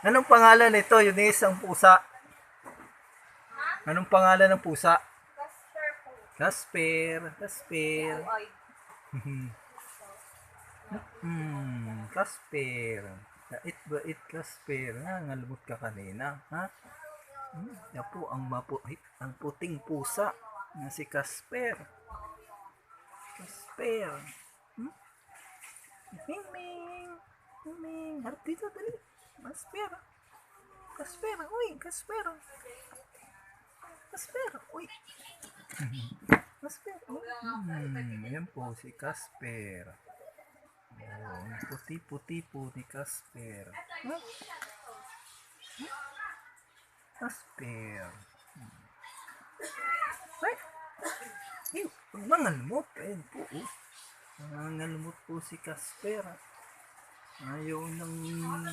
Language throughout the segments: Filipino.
Anong pangalan nito? Eunice, ang pusa. Anong pangalan ng pusa? Casper po. Casper. Casper. Ay. Casper. Bait bait Casper. Ngalmot ka kanina, ha? Yan po ang puting pusa na si Casper. Casper. Ming Ming. Ming Ming. Harap dito, dali. Casper. Casper. Uy, Casper. Casper. Uy. Casper. Ayan po si Casper. Oh, ang puti-puti po ni Casper. Casper. Ay! Ew, mangalmot. Ayan po. Oh. Mangalmot po si Casper. Ayaw ng... Yung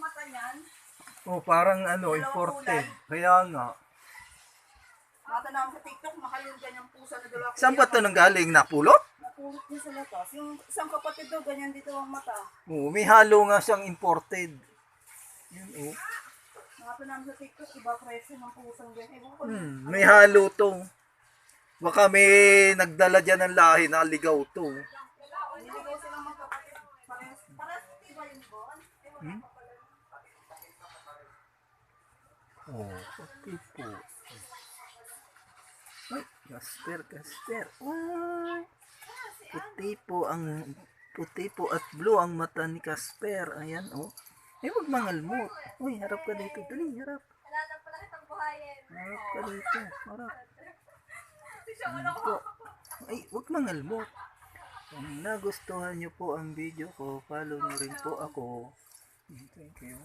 mata niyan. Oh, parang imported. Kaya nga. Mata namin sa TikTok, mahal yung ganyang pusa na dalawa. Saan ba ito nanggaling? Napulot? Napulot niya sa latas. Yung isang kapatid daw, ganyan dito ang mata. Oh, may halo nga siyang imported. Yan, oh. Mata namin sa TikTok, iba presyo ng pusang ganyan. Ewan ko May halo to. Baka may nagdala dyan ng lahi na ligaw to. niligaw silang magkapatid. Parehas diba yun, Bon? Oh, puti po. Ay, Casper, Casper. Ay, puti po at blue ang mata ni Casper. Ayan, oh. Eh, huwag mangalmot. Uy, harap ka dito. Dali, harap. Wala na pala kitang buhayin. Harap ka dito. Harap. Po. Ay, huwag mangalmot. Kung nagustuhan nyo po ang video ko, follow nyo rin po ako. Thank you.